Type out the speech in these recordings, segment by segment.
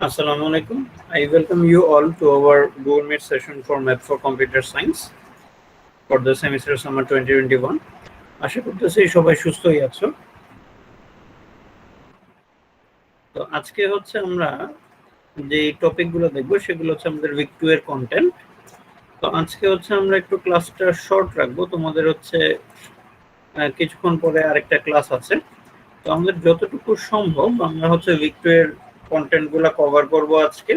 Assalamu alaikum. I welcome you all to our Google Meet session for Math for Computer Science for the semester summer 2021. আশা করতেছি সবাই সুস্থই আছো। তো আজকে হচ্ছে আমরা যে টপিকগুলো দেখবো সেগুলো হচ্ছে আমাদের উইক 2 এর কন্টেন্ট। তো আজকে হচ্ছে আমরা একটু ক্লাসটা শর্ট রাখবো, তোমাদের হচ্ছে কিছুক্ষণ পরে আরেকটা ক্লাস আছে। তো আমাদের যতটুকু সম্ভব আমরা হচ্ছে উইক 2 এর কন্টেন্টগুলো কভার করব আজকে।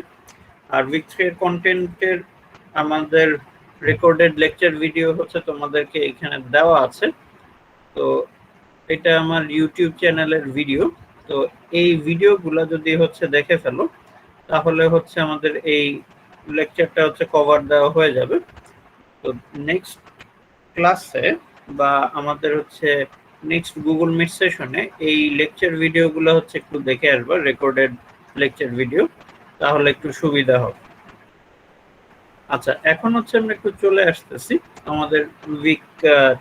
আর উইক 3 এর কন্টেন্টের আমাদের রেকর্ডেড লেকচার ভিডিও হচ্ছে তোমাদেরকে এখানে দেওয়া আছে। তো এটা আমার ইউটিউব চ্যানেলের ভিডিও। তো এই ভিডিওগুলো যদি হচ্ছে দেখে ফেলো তাহলে হচ্ছে আমাদের এই লেকচারটা হচ্ছে কভার দেওয়া হয়ে যাবে। তো নেক্সট ক্লাসে বা আমাদের হচ্ছে নেক্সট গুগল মিট সেশনে এই লেকচার ভিডিওগুলো হচ্ছে একটু দেখে আসবা, রেকর্ডেড লেকচার ভিডিও, তাহলে একটু সুবিধা হবে। আচ্ছা, এখন হচ্ছে আমরা একটু চলে আসতেছি আমাদের উইক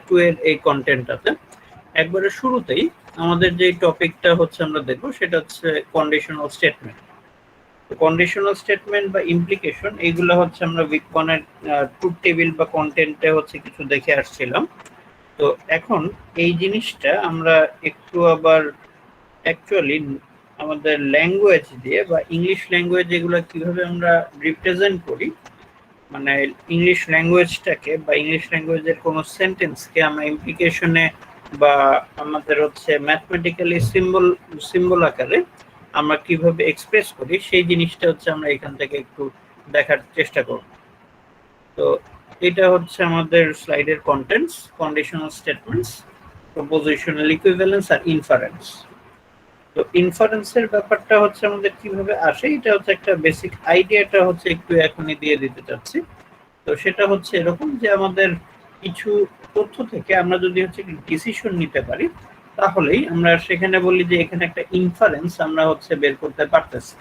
2 এর এই কন্টেন্টটাতে। একবারে শুরুতেই আমাদের যে টপিকটা হচ্ছে আমরা দেখবো সেটা হচ্ছে কন্ডিশনাল স্টেটমেন্ট। কন্ডিশনাল স্টেটমেন্ট বা ইমপ্লিকেশন এইগুলো হচ্ছে আমরা উইক 1 এর ট্রুথ টেবিল বা কন্টেন্টে হচ্ছে কিছু দেখে আসছিলাম। তো এখন এই জিনিসটা আমরা একটু আবার অ্যাকচুয়ালি আমাদের ল্যাঙ্গুয়েজ দিয়ে বা ইংলিশ ল্যাঙ্গুয়েজ এগুলো কিভাবে আমরা রিপ্রেজেন্ট করি, মানে ইংলিশ ল্যাঙ্গুয়েজটাকে বা ইংলিশ ল্যাঙ্গুয়েজের কোনো সেন্টেন্সকে আমরা ইমপ্লিকেশনে বা আমাদের হচ্ছে ম্যাথমেটিক্যালি সিম্বল আকারে আমরা কিভাবে এক্সপ্রেস করি সেই জিনিসটা হচ্ছে আমরা এখান থেকে একটু দেখার চেষ্টা করব। তো এটা হচ্ছে আমাদের স্লাইডের contents, conditional statements, propositional equivalence আর ইনফারেন্স। তো ইনফারেন্সের ব্যাপারটা হচ্ছে আমাদের কিভাবে আসে, এটা হচ্ছে একটা বেসিক আইডিয়াটা হচ্ছে একটু এখনই দিয়ে দিতে চাচ্ছি। তো সেটা হচ্ছে এরকম যে আমাদের কিছু তথ্য থেকে আমরা যদি হচ্ছে ডিসিশন নিতে পারি তাহলেই আমরা সেখানে বলি যে এখানে একটা ইনফারেন্স আমরা হচ্ছে বের করতে পারতেছি।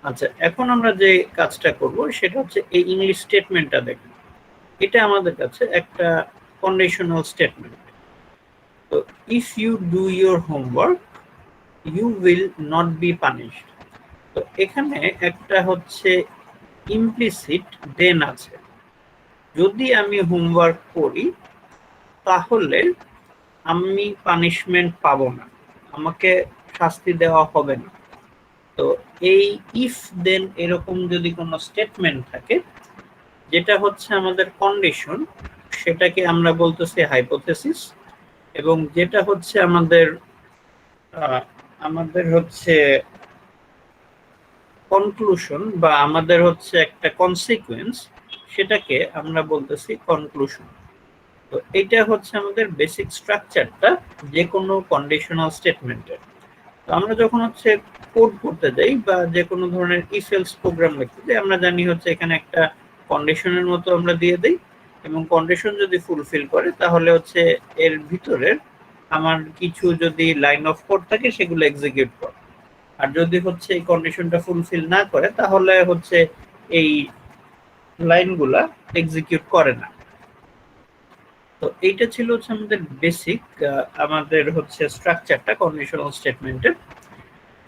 আচ্ছা, এখন আমরা যে কাজটা করব সেটা হচ্ছে এই ইংলিশ স্টেটমেন্টটা দেখুন। এটা আমাদের কাছে একটা কন্ডিশনাল স্টেটমেন্ট। তো if you do your homework you will not be punished. তো এখানে একটা হচ্ছে ইমপ্লিসিট দেন আছে, যদি আমি হোমওয়ার্ক করি তাহলে আমি পানিশমেন্ট পাবো না, আমাকে শাস্তি দেওয়া হবে না। তো এই ইফ দেন এরকম যদি কোনো স্টেটমেন্ট থাকে যেটা হচ্ছে আমাদের কন্ডিশন, সেটাকে আমরা বলতেছি হাইপোথেসিস। এবং যেটা হচ্ছে আমাদের হচ্ছে কনক্লুশন বা আমাদের হচ্ছে একটা কনসিকুয়েন্স, সেটাকে আমরা বলতেছি কনক্লুশন। তো এটা হচ্ছে আমাদের বেসিক স্ট্রাকচারটা যে কোনো কন্ডিশনাল স্টেটমেন্টের। তো আমরা যখন হচ্ছে কোড করতে যাই বা যে কোনো ধরনের ইফ এলস প্রোগ্রাম লিখতে যাই, আমরা জানি হচ্ছে এখানে একটা কন্ডিশনের মতো আমরা দিয়ে দিই, এবং কন্ডিশন যদি ফুলফিল করে তাহলে হচ্ছে এর ভিতরের আমার কিছু যদি লাইন অফ কোড থাকে সেগুলো এক্সিকিউট করে। আর যদি হচ্ছে এই কন্ডিশনটা ফুলফিল না করে তাহলে হচ্ছে এই লাইনগুলা এক্সিকিউট করে না। তো এইটা ছিল হচ্ছে আমাদের বেসিক আমাদের হচ্ছে স্ট্রাকচারটা কন্ডিশনাল স্টেটমেন্টের।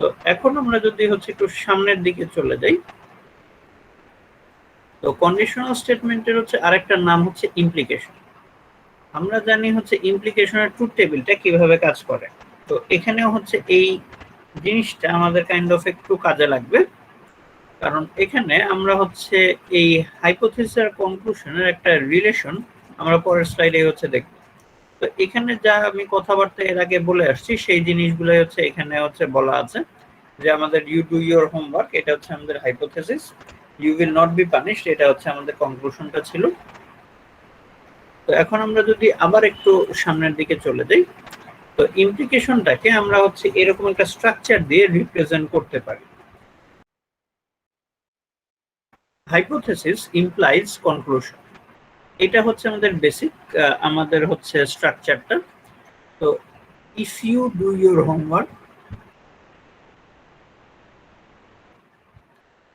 তো এখন আমরা যদি হচ্ছে একটু সামনের দিকে চলে যাই, তো কন্ডিশনাল স্টেটমেন্টের হচ্ছে আরেকটা নাম হচ্ছে ইমপ্লিকেশন। আমরা জানি হচ্ছে ইমপ্লিকেশনের ট্রুথ টেবিলটা কিভাবে কাজ করে। তো এখানেও হচ্ছে এই জিনিসটা আমাদের কাইন্ড অফ একটু কাজে লাগবে, কারণ এখানে আমরা হচ্ছে এই হাইপোথিসিস আর কনক্লুশনের একটা রিলেশন আমরা পরের স্লাইডে হচ্ছে দেখব। তো এখানে যা আমি কথাবার্তা এর আগে বলে আসছি সেই জিনিসগুলো হচ্ছে এখানে হচ্ছে বলা আছে যে আমাদের ইউ ডু ইউর হোমওয়ার্ক, এটা হচ্ছে আমাদের hypothesis. You will not be punished, এটা হচ্ছে আমাদের কনক্লুশনটা ছিল। তো এখন আমরা যদি আবার একটু সামনের দিকে চলে যাই, তো ইমপ্লিকেশনটাকে আমরা হচ্ছে এরকম একটা স্ট্রাকচার দিয়ে রিপ্রেজেন্ট করতে পারি। হাইপোথিসিস ইমপ্লাইজ কনক্লুশন, এটা হচ্ছে আমাদের বেসিক আমাদের হচ্ছে স্ট্রাকচারটা। তো if you do your homework,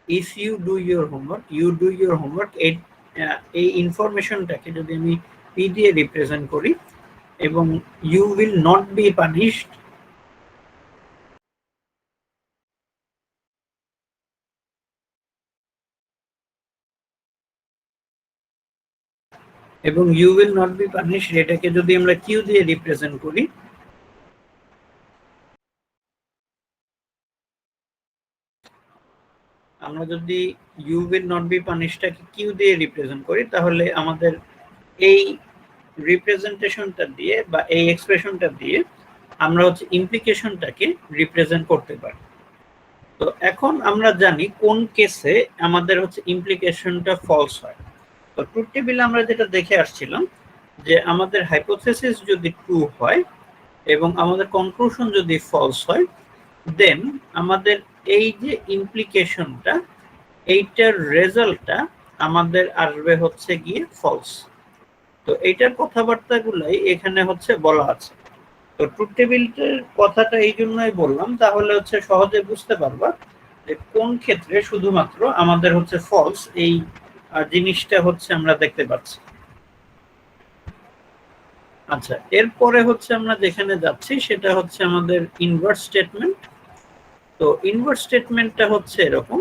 if you do your homework you do your homework, এই ইনফরমেশনটাকে যদি আমি পি দিয়ে রিপ্রেজেন্ট করি এবং you will not be punished, এবং you will not be punished এটাকে যদি আমরা কিউ দিয়ে রিপ্রেজেন্ট করি, আমরা যদি ইউ উইল নট বি পানিশডটাকে কিউ দিয়ে রিপ্রেজেন্ট করি, তাহলে আমাদের এই রিপ্রেজেন্টেশনটা দিয়ে বা এই এক্সপ্রেশনটা দিয়ে আমরা হচ্ছে ইমপ্লিকেশনটাকে রিপ্রেজেন্ট করতে পারি। তো এখন আমরা জানি কোন কেসে আমাদের হচ্ছে ইমপ্লিকেশনটা ফলস হয়। তো ট্রুথ টেবিলে আমরা যেটা দেখে আসছিলাম যে আমাদের হাইপোথেসিস যদি ট্রু হয় এবং আমাদের কনক্লুশন যদি ফলস হয়, দেন আমাদের এই যে ইমপ্লিকেশনটা, এইটার রেজাল্টটা আমাদের আসবে হচ্ছে গিয়ে ফলস। তো এইটার কথাবার্তাগুলাই এখানে হচ্ছে বলা আছে। তো ট্রুথ টেবিলটার কথাটা এই জন্যই বললাম, তাহলে হচ্ছে সহজে বুঝতে পারবা যে কোন ক্ষেত্রে শুধুমাত্র আমাদের হচ্ছে ফলস এই জিনিসটা হচ্ছে আমরা দেখতে পাচ্ছি। আচ্ছা, এরপরে হচ্ছে আমরা যেখানে যাচ্ছি সেটা হচ্ছে আমাদের ইনভার্স স্টেটমেন্ট। তো ইনভার্স স্টেটমেন্টটা হচ্ছে এরকম,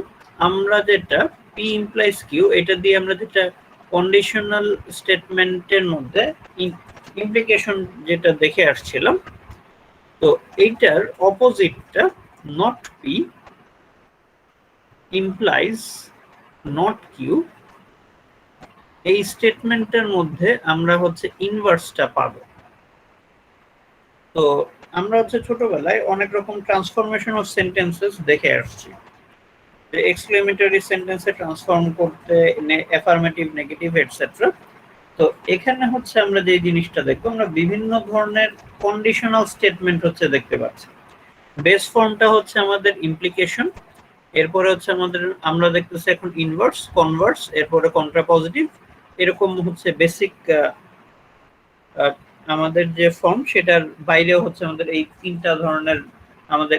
আমরা যেটা পি ইমপ্লাইজ কিউ এটা দিয়ে আমরা যেটা কন্ডিশনাল স্টেটমেন্টের মধ্যে ইমপ্লিকেশন যেটা দেখে আসছিলাম, তো এইটার অপোজিটটা not P implies not Q, এই স্টেটমেন্টের মধ্যে আমরা হচ্ছে ইনভার্সটা পাবো। তো আমরা হচ্ছে ছোটবেলায় অনেক রকম ট্রান্সফরমেশন অফ সেন্টেন্সেস দেখে আসছি, যে এক্সক্লেমেটরি সেন্টেন্সে ট্রান্সফর্ম করতে, অ্যাফার্মেটিভ, নেগেটিভ, এটসেট্রা। তো এখানে হচ্ছে আমরা যে জিনিসটা দেখবো, আমরা বিভিন্ন ধরনের কন্ডিশনাল স্টেটমেন্ট হচ্ছে দেখতে পাচ্ছি। বেস ফর্মটা হচ্ছে আমাদের ইমপ্লিকেশন, এরপরে হচ্ছে আমাদের আমরা দেখতেছি এখন ইনভার্স, কনভার্স, এরপরে কন্ট্রাপজিটিভ, এরকম হচ্ছে বেসিক আমাদের যে ফর্ম সেটার বাইরেও হচ্ছে আমাদের এই তিনটা ধরনের আমাদের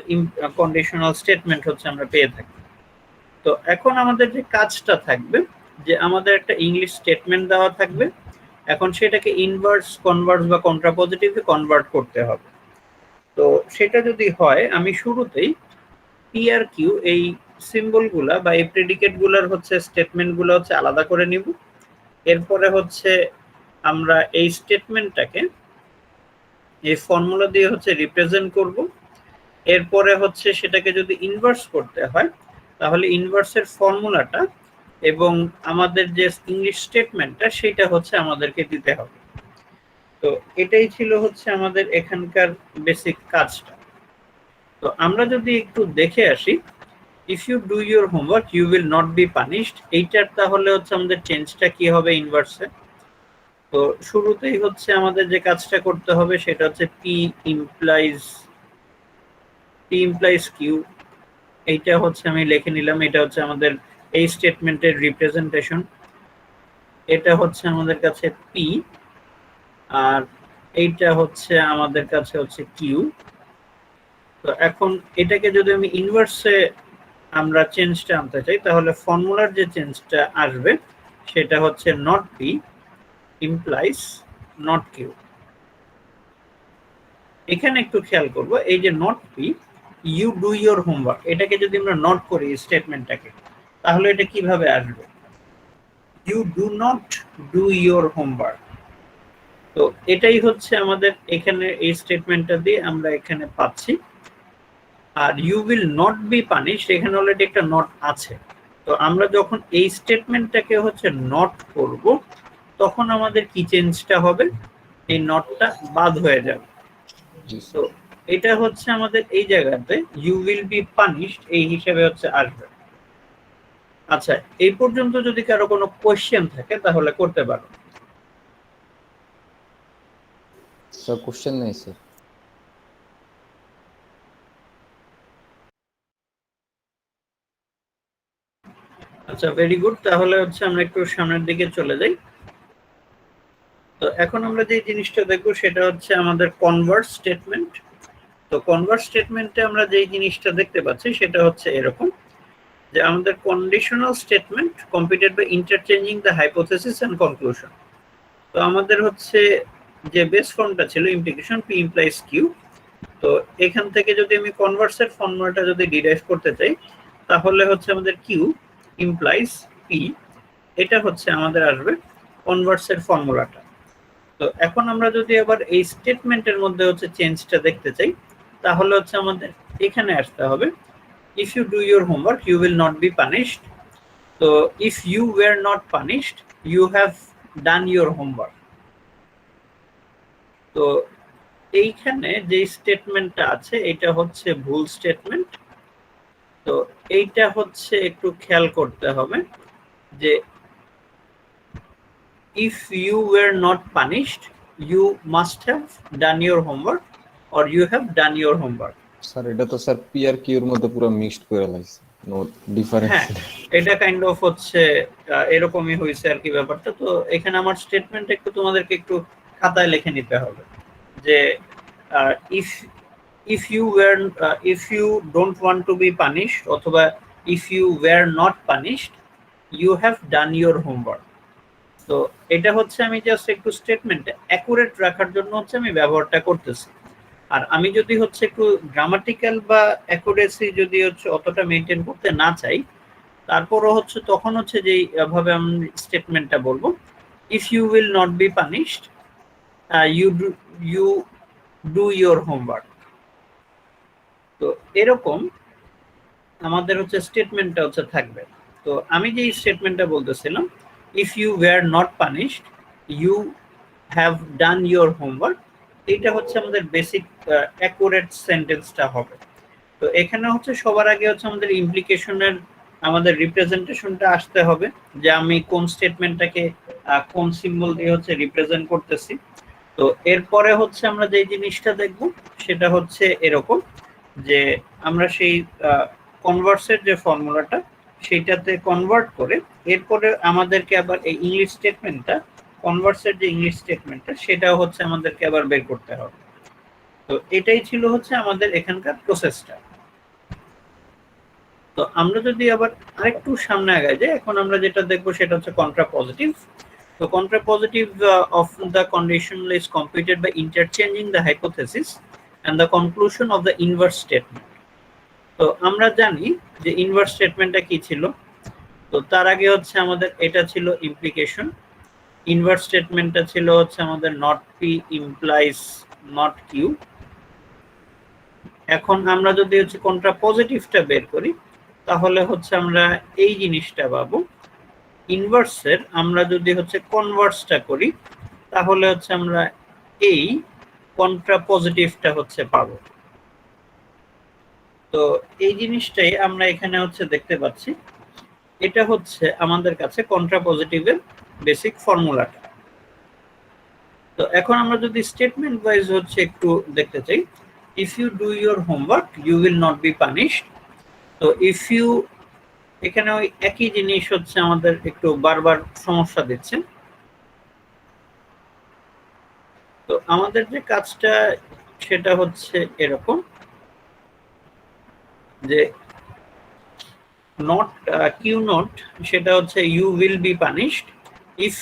কন্ডিশনাল স্টেটমেন্ট হচ্ছে আমরা পেয়ে থাকি। তো এখন আমাদের যে কাজটা থাকবে, যে আমাদের একটা ইংলিশ স্টেটমেন্ট দেওয়া থাকবে, এখন সেটাকে ইনভার্স, কনভার্স বা কন্ট্রাপজিটিভে কনভার্ট করতে হবে। তো সেটা যদি হয়, আমি শুরুতেই পি আর কিউ এই সিম্বলগুলা বা এই প্রেডিকেটগুলোর হচ্ছে স্টেটমেন্টগুলো হচ্ছে আলাদা করে নিব। এরপরে হচ্ছে আমরা এই স্টেটমেন্টটাকে এই ফর্মুলা দিয়ে হচ্ছে রিপ্রেজেন্ট করব। এরপরে হচ্ছে সেটাকে যদি ইনভার্স করতে হয়, তাহলে ইনভার্সের ফর্মুলাটা এবং আমাদের যে ইংলিশ স্টেটমেন্টটা সেটা হচ্ছে আমাদেরকে দিতে হবে। তো এটাই ছিল হচ্ছে আমাদের এখানকার বেসিক কাজটা। তো আমরা যদি একটু দেখে আসি, if you do your homework you will not be punished, এইটার তাহলে হচ্ছে আমাদের চেঞ্জটা কি হবে ইনভার্সে। তো শুরুতেই হচ্ছে আমাদের যে কাজটা করতে হবে সেটা হচ্ছে পি ইমপ্লাইজ কিউ, এইটা হচ্ছে আমি লিখে নিলাম, এটা হচ্ছে আমাদের এই স্টেটমেন্টের রিপ্রেজেন্টেশন, এটা হচ্ছে আমাদের কাছে পি, আর এইটা হচ্ছে আমাদের কাছে হচ্ছে কিউ। তো এখন এটাকে যদি আমি ইনভার্সে আমরা চেঞ্জটা আনতে চাই, তাহলে ফর্মুলার যে চেঞ্জটা আসবে সেটা হচ্ছে not P implies not Q. এখানে একটু খেয়াল করব, এই যে not P you do your homework, এটাকে যদি আমরা নট করি স্টেটমেন্টটাকে, তাহলে এটা কিভাবে আসবে, you do not do your homework. তো এটাই হচ্ছে আমাদের এখানে এই স্টেটমেন্টটা দিয়ে আমরা এখানে পাচ্ছি। আর you will not be punished, এখানে অলরেডি একটা নট আছে। তো আমরা যখন এই স্টেটমেন্টটাকে হচ্ছে নট করব, তখন আমাদের কি চেঞ্জটা হবে, এই নটটা বাদ হয়ে যাবে। তো এটা হচ্ছে আমাদের এই জায়গাতে ইউ উইল বি পানিশড এই হিসেবে হচ্ছে আসবে। আচ্ছা, এই পর্যন্ত যদি কারো কোনো কোশ্চেন থাকে তাহলে করতে পারো। স্যার কোশ্চেন নেই স্যার। আচ্ছা, ভেরি গুড, তাহলে হচ্ছে আমরা একটু সামনের দিকে চলে যাই। তো এখন আমরা যে জিনিসটা দেখবো সেটা হচ্ছে আমাদের কনভার্স স্টেটমেন্ট। তো কনভার্স স্টেটমেন্টে আমরা যে জিনিসটা দেখতে পাচ্ছি সেটা হচ্ছে এরকম, যে আমাদের conditional statement computed by interchanging the hypothesis and conclusion. তো আমাদের হচ্ছে যে বেস ফর্মটা ছিল ইমপ্লিকেশন পি ইমপ্লাইজ কিউ, তো এখান থেকে যদি আমি কনভার্সের ফর্মুলাটা যদি ডিরাইভ করতে চাই, তাহলে হচ্ছে আমাদের কিউ ইমপ্লাইজ পি, এটা হচ্ছে আমাদের আসবে কনভার্সের ফর্মুলাটা। তো এখন আমরা যদি আবার এই স্টেটমেন্টের মধ্যে হচ্ছে চেঞ্জটা দেখতে চাই, তাহলে হচ্ছে আমাদের এখানে আসতে হবে, if you do your homework you will not be punished. তো if you were not punished you have done your homework. তো এইখানে যে স্টেটমেন্টটা আছে এটা হচ্ছে ভুল স্টেটমেন্ট। তো এইটা হচ্ছে একটু খেয়াল করতে হবে যে if you were not punished you must have done your homework or you have done your homework. Sir এটা তো স্যার পি আর কিউর মধ্যে পুরো মিক্সড করে লাইছে, নো ডিফারেন্স। হ্যাঁ, এটা কাইন্ড অফ হচ্ছে এরকমই হয়েছে আর কি ব্যাপারটা। তো এখানে আমার স্টেটমেন্ট একটু তোমাদেরকে একটু খাতায় লিখে নিতে হবে যে if if you were if you don't want to be punished অথবা if you were not punished you have done your homework. তো এটা হচ্ছে আমি জাস্ট একটু স্টেটমেন্ট অ্যাকুরেট রাখার জন্য হচ্ছে আমি ব্যবহারটা করতেছি। আর আমি যদি হচ্ছে একটু গ্রামাটিক্যাল বা অ্যাকুরেসি যদি হচ্ছে অতটা মেনটেন করতে না চাই, তারপরও হচ্ছে তখন হচ্ছে যে এইভাবে আমি স্টেটমেন্টটা বলবো, if you will not be punished you do your homework. তো এরকম আমাদের হচ্ছে স্টেটমেন্টটা হচ্ছে থাকবে। তো আমি যে স্টেটমেন্টটা বলতেছিলাম, if you were not punished you have done your homework, এইটা হচ্ছে আমাদের বেসিক অ্যাকুরেট সেন্টেন্সটা হবে। তো এখানে হচ্ছে সবার আগে হচ্ছে আমাদের ইমপ্লিকেশনের আমাদের রিপ্রেজেন্টেশনটা আসতে হবে, যে আমি কোন স্টেটমেন্টটাকে কোন সিম্বল দিয়ে হচ্ছে রিপ্রেজেন্ট করতেছি। তো এরপরে হচ্ছে আমরা যে জিনিসটা দেখব সেটা হচ্ছে এরকম যে আমরা সেই কনভার্সের যে ফর্মুলাটা সেইটাতে কনভার্ট করে এরপরে আমাদেরকে আবার এই ইংলিশ স্টেটমেন্টটা, কনভার্সের যে ইংলিশ স্টেটমেন্টটা সেটাও হচ্ছে আমাদেরকে আবার বের করতে হবে। তো এটাই ছিল হচ্ছে আমাদের এখানকার প্রসেসটা। তো আমরা যদি আবার আরেকটু সামনে আগাই যাই, এখন আমরা যেটা দেখবো সেটা হচ্ছে কন্ট্রাপজিটিভ। তো contrapositive of the conditional is computed by interchanging the hypothesis and the conclusion of the inverse statement. তো আমরা জানি যে ইনভার্স স্টেটমেন্টটা কি ছিল। তো তার আগে হচ্ছে আমাদের এটা ছিল ইমপ্লিকেশন। ইনভার্স স্টেটমেন্টটা ছিল হচ্ছে আমাদের not P implies not Q. এখন আমরা যদি হচ্ছে কন্ট্রাপজিটিভটা বের করি তাহলে হচ্ছে আমরা এই জিনিসটা পাবো, ইনভার্সের আমরা যদি হচ্ছে কনভার্সটা করি তাহলে হচ্ছে আমরা এই কন্ট্রাপজিটিভটা হচ্ছে পাবো। তো এই জিনিসটাই আমরা এখানে হচ্ছে দেখতে পাচ্ছি, এটা হচ্ছে আমাদের কাছে কন্ট্রাপজিটিভের বেসিক ফর্মুলাটা। তো এখন আমরা যদি স্টেটমেন্ট ওয়াইজ হচ্ছে একটু দেখতে চাই, if you do your homework you will not be punished. তো ইফ ইউ, এখানে ওই একই জিনিস হচ্ছে আমাদের একটু বারবার সমস্যা দিচ্ছে। তো আমাদের যে কাজটা সেটা হচ্ছে এরকম যে নট কিউ নট, সেটা হচ্ছে you will be punished. If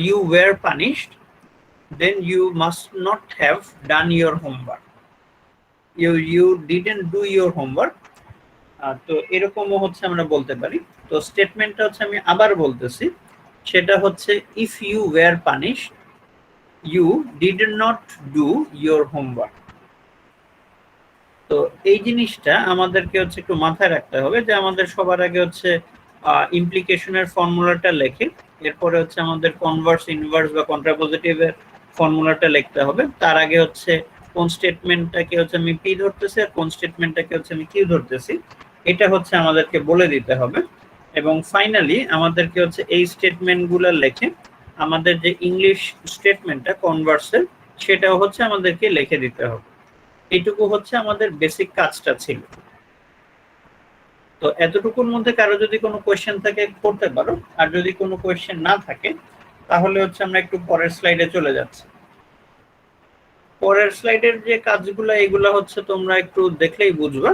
you were punished then you must not have done your homework. You didn't do your homework. তো এরকমও হচ্ছে আমরা বলতে পারি। তো স্টেটমেন্টটা হচ্ছে আমি আবার বলতেছি, সেটা হচ্ছে if you were punished you did not do your homework. তো এই জিনিসটা আমাদেরকে হচ্ছে একটু মাথায় রাখতে হবে যে আমাদের সবার আগে হচ্ছে ইমপ্লিকেশনের ফর্মুলাটা লেখে, এরপরে হচ্ছে আমাদের কনভার্স, ইনভার্স বা কন্ট্রাপজিটিভের ফর্মুলাটা লিখতে হবে। তার আগে হচ্ছে কোন স্টেটমেন্টটাকে হচ্ছে আমি পি ধরতেছি আর কোন স্টেটমেন্টটাকে হচ্ছে আমি কিউ ধরতেছি, এটা হচ্ছে আমাদেরকে বলে দিতে হবে। এবং ফাইনালি আমাদেরকে হচ্ছে এই স্টেটমেন্টগুলো লিখে আমাদের যে ইংলিশ স্টেটমেন্টটা কনভার্সের সেটাও হচ্ছে আমাদেরকে লিখে দিতে হবে। এইটুকু হচ্ছে আমাদের বেসিক কাজটা ছিল। তো এতটুকুর মধ্যে কারো যদি কোনো কোয়েশ্চেন থাকে করতে পারো, আর যদি কোনো কোয়েশ্চেন না থাকে তাহলে হচ্ছে আমরা একটু পরের স্লাইডে চলে যাচ্ছি। পরের স্লাইডের যে কাজগুলো এগুলো হচ্ছে তোমরা একটু দেখলেই বুঝবা,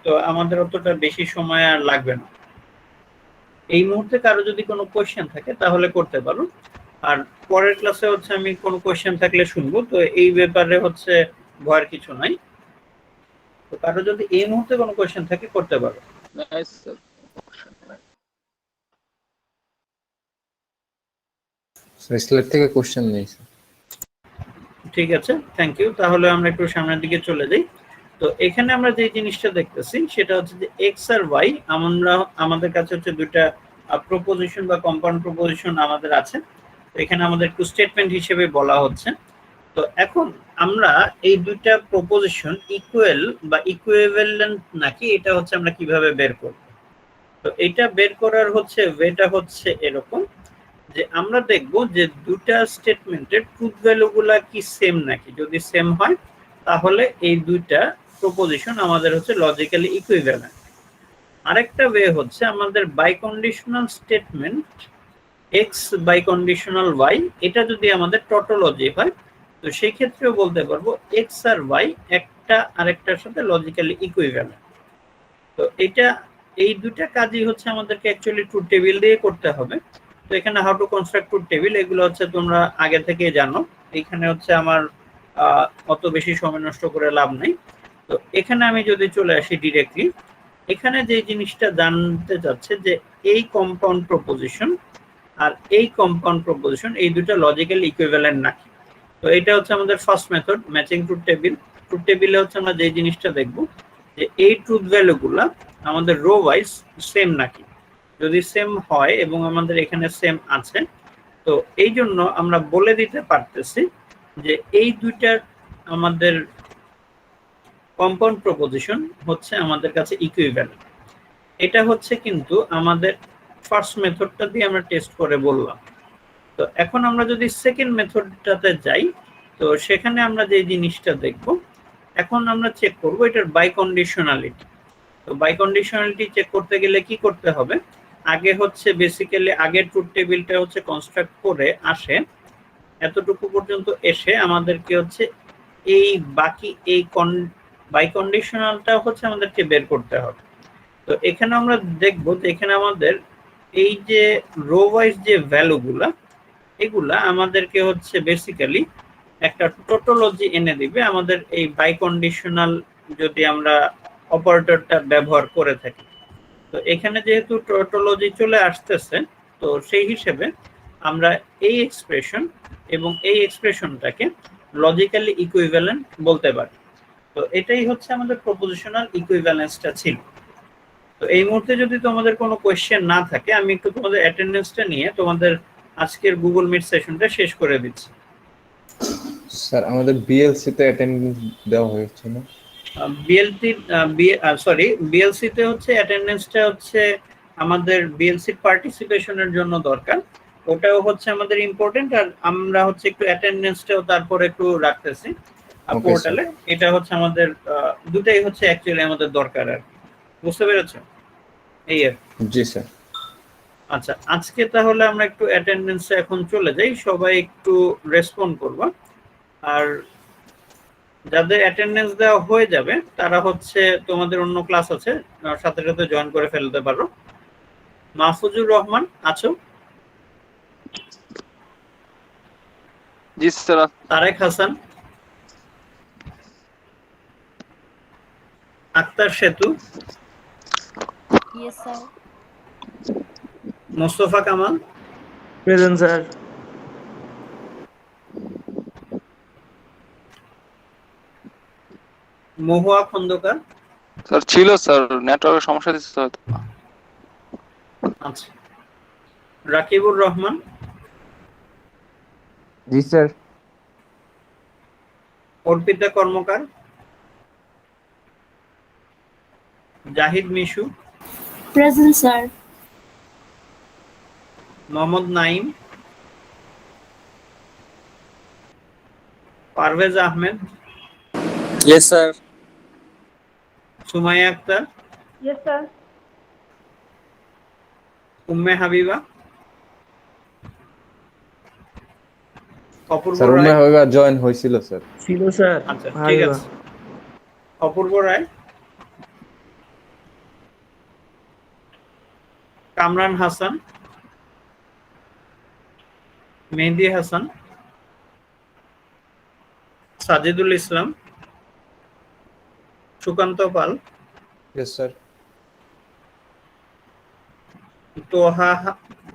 তো আমাদের অতটা বেশি সময় আর লাগবে না। এই মুহূর্তে কারো যদি কোনো কোয়েশ্চেন থাকে তাহলে করতে পারো, আর পরের ক্লাসে হচ্ছে আমি কোনো কোয়েশ্চেন থাকলে শুনবো। তো এই ব্যাপারে হচ্ছে ভয়ের কিছু নাই। তো কারো যদি এই মুহূর্তে কোনো কোয়েশ্চেন থাকে করতে পারো। স্লাইড থেকে কোশ্চেন নেই স্যার। ঠিক আছে, থ্যাংক ইউ। তাহলে আমরা একটু সামনের দিকে চলে যাই। তো এখানে আমরা যে জিনিসটা দেখতেছি সেটা হচ্ছে যে এক্স আর ওয়াই, আমাদের কাছে হচ্ছে দুইটা প্রপোজিশন বা কম্পাউন্ড প্রপোজিশন আমাদের আছে। তো এখানে আমাদের একটু স্টেটমেন্ট হিসেবে বলা হচ্ছে। তো এখন আমরা এই দুইটা প্রপোজিশন ইকুয়াল বা ইকুইভ্যালেন্ট নাকি এটা হচ্ছে আমরা কিভাবে বের করব। তো এটা বের করার হচ্ছে ওয়েটা হচ্ছে এরকম যে আমরা দেখব যে দুটা স্টেটমেন্টের ট্রুথ ভ্যালুগুলা কি সেম নাকি। যদি সেম হয় তাহলে এই দুইটা প্রপোজিশন আমাদের হচ্ছে লজিক্যালি ইকুইভ্যালেন্ট। আরেকটা ওয়ে হচ্ছে আমাদের বাইকন্ডিশনাল স্টেটমেন্ট এক্স বাইকন্ডিশনাল ওয়াই, এটা যদি আমাদের টটোলজি হয় তো সেই ক্ষেত্রেও বলতে পারবো এক্স আর ওয়াই একটা আরেকটার সাথে লজিক্যালি ইকুইভ্যালেন্ট। তো এটা এই দুইটা কাজই হচ্ছে আমাদেরকে অ্যাকচুয়ালি ট্রুথ টেবিল দিয়ে করতে হবে। তো এখানে how to construct truth table এগুলো হচ্ছে তোমরা আগে থেকে জানো। এখানে হচ্ছে আমার অত বেশি সময় নষ্ট করে লাভ নেই। তো এখানে আমি যদি চলে আসি ডিরেক্টলি, এখানে যে জিনিসটা জানতে চাচ্ছে যে এই কম্পাউন্ড প্রপোজিশন আর এই কম্পাউন্ড প্রপোজিশন এই দুটো লজিক্যালি ইকুইভ্যালেন্ট নাকি। তো এটা হচ্ছে আমাদের first method matching truth table. Truth টেবিলে হচ্ছে আমরা যে জিনিসটা দেখব যে এই ট্রুথ ভ্যালুগুলা আমাদের রো ওয়াইজ সেম নাকি। যদি সেম হয় এবং আমাদের এখানে সেম আছে তো এই জন্য আমরা বলে দিতে পারতেছি যে এই দুইটার আমাদের কম্পাউন্ড প্রপোজিশন হচ্ছে আমাদের কাছে ইকুইভ্যালেন্ট। এটা হচ্ছে কিন্তু আমাদের ফার্স্ট মেথডটা দিয়ে আমরা টেস্ট করে বললাম। তো এখন আমরা যদি সেকেন্ড মেথডটাতে যাই তো সেখানে আমরা যে জিনিসটা দেখব, এখন আমরা চেক করব এটার বাইকন্ডিশনালিটি। তো বাইকন্ডিশনালিটি চেক করতে গেলে কি করতে হবে, আগে হচ্ছে বেসিক্যালি আগের ট্রুথ টেবিলটা হচ্ছে কনস্ট্রাক্ট করে আসে, এতটুকু পর্যন্ত এসে আমাদেরকে হচ্ছে এই বাকি এই বাইকন্ডিশনালটা হচ্ছে আমাদেরকে বের করতে হবে। তো এখানে আমরা দেখব যে এখানে আমাদের এই যে রো ওয়াইজ যে ভ্যালুগুলা এগুলা আমাদেরকে হচ্ছে বেসিক্যালি একটা টোটোলজি এনে দিবে আমাদের এই বাইকন্ডিশনাল যদি আমরা অপারেটরটা ব্যবহার করে থাকি। তো এখানে যেহেতু টোটোলজি চলে আসতেছে তো সেই হিসেবে আমরা এই এক্সপ্রেশন এবং এই এক্সপ্রেশনটাকে লজিক্যালি ইকুইভ্যালেন্ট বলতে পারি। তো এটাই হচ্ছে আমাদের প্রপোজিশনাল ইকুইভ্যালেন্সটা ছিল। তো এই মুহূর্তে যদি তোমাদের কোনো কোয়েশ্চেন না থাকে আমি একটু তোমাদের অ্যাটেন্ডেন্সটা নিয়ে তোমাদের আজকের গুগল মিট সেশনটা শেষ করে দিচ্ছি। স্যার আমাদের বিএলসি তে অ্যাটেন্ডেন্স দেওয়া হয়েছে না? বিএলসি তে হচ্ছে অ্যাটেন্ডেন্সটা হচ্ছে আমাদের বিএলসি পার্টিসিপেশনের জন্য দরকার, ওটাও হচ্ছে আমাদের ইম্পর্টেন্ট। আর আমরা হচ্ছে একটু অ্যাটেন্ডেন্সটাও তারপর একটু রাখতেছি পোর্টালে। এটা হচ্ছে আমাদের দুটাই হচ্ছে অ্যাকচুয়ালি আমাদের দরকার আর কি। বুঝতে পেরেছো? এই আর জি স্যার। আচ্ছা, আজকে তাহলে আমরা একটু অ্যাটেন্ডেন্সে এখন চলে যাই, সবাই একটু রেসপন্ড করবা। আর যাদের অ্যাটেন্ডেন্স দেওয়া হয়ে যাবে তারা হচ্ছে তোমাদের অন্য ক্লাস আছে সাথে সাথে জয়েন করে ফেলতে পারো। মাহফুজুর রহমান আছো? জি sir. Tarek Hasan, Akter Setu, Yes, sir. Mostafa Kamal, present sir. Mahua Khandakar. Sir ছিল স্যার, নেটওয়ার্কের সমস্যা দিচ্ছে হয়তো। আচ্ছা, রাকিবুর রহমান, জি sir. Arpita Karmakar, Zahid Mishu, Present, sir. Mohammad Naim, Parvez Ahmed, Yes, sir. Sumaiya Akter, Yes, sir. Umme Habiba, Apurba sir Roy. Umme join হয়েছিল স্যার। ছিল স্যার। আচ্ছা ঠিক আছে, অপূর্ব রায়, কামরান হাসান, মেহেদি হাসান, সাজিদুল ইসলাম, সুকান্ত পাল, ইয়েস স্যার।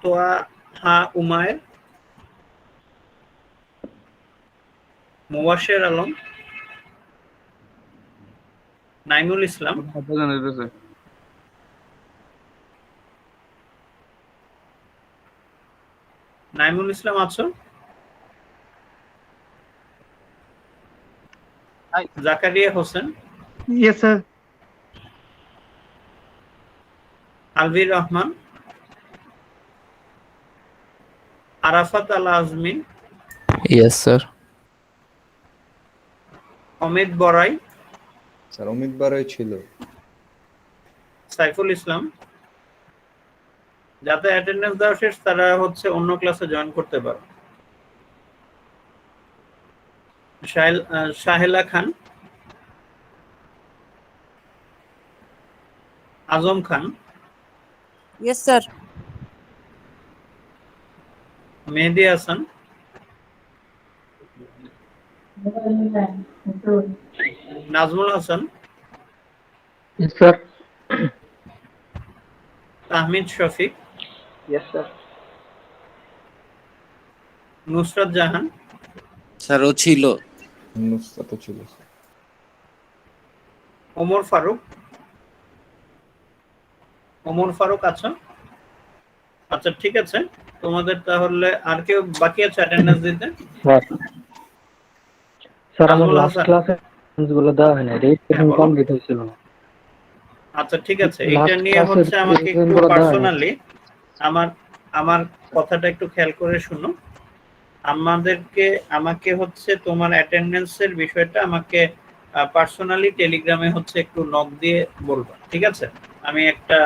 তোহা উমায়ের, মুবাশশির আলম, নাইমুল ইসলাম, নাইমুল ইসলাম আছো? Zakaria Hossain, Yes, sir. আলভির রহমান, আরাফাত আল আজমিন, Yes, sir. অমিত বড়াই, স্যার অমিত বারই ছিল। সাইফুল ইসলাম। যাতে অ্যাটেন্ডেন্স দেওয়া শেষ তারা হচ্ছে অন্য ক্লাসে জয়েন করতে পারে। Shahela Khan, Azam Khan, Yes, sir. Mehedi Hasan, Nazmul Hasan, Yes, sir. Tahmid Shafiq, Yes, sir. Nusrat Jahan, sir ও ছিল। নুসরাত ছিল। ওমর ফারুক। ওমর ফারুক আছো? আচ্ছা ঠিক আছে, তোমাদের তাহলে আর কেউ বাকি আছে অ্যাটেন্ডেন্স দিতে? স্যার আমার নাজমুল লাস্ট হাসান। ক্লাসে গুলো দেওয়া হয় না, রেজিস্ট্রেশন বলো। কমপ্লিট হয়েছিল না। আচ্ছা ঠিক আছে, Last এটা নিয়ে class-এর হচ্ছে আমাকে একটু revision গুলো দেওয়া হয়নি। পার্সোনালি আমার কথাটা একটু খেয়াল করে শুনো। আমাকে হচ্ছে তোমার অ্যাটেন্ডেন্সের বিষয়টা আমাকে পার্সোনালি টেলিগ্রামে হচ্ছে একটু নক দিয়ে বলবা, ঠিক আছে? আমি একটা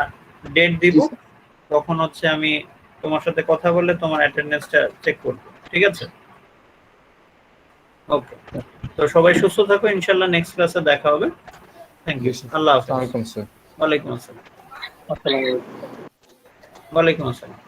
ডেট দিব, তখন হচ্ছে আমি তোমার সাথে কথা বলে তোমার অ্যাটেন্ডেন্সটা চেক করব, ঠিক আছে? ওকে, তো সবাই সুস্থ থাকো, ইনশাআল্লাহ নেক্সট ক্লাসে দেখা হবে। থ্যাংক ইউ, আল্লাহ হাফেজ। আসসালামু আলাইকুম স্যার। ওয়ালাইকুম আসসালাম। আসসালামু আলাইকুম। ওয়ালাইকুম আসসালাম।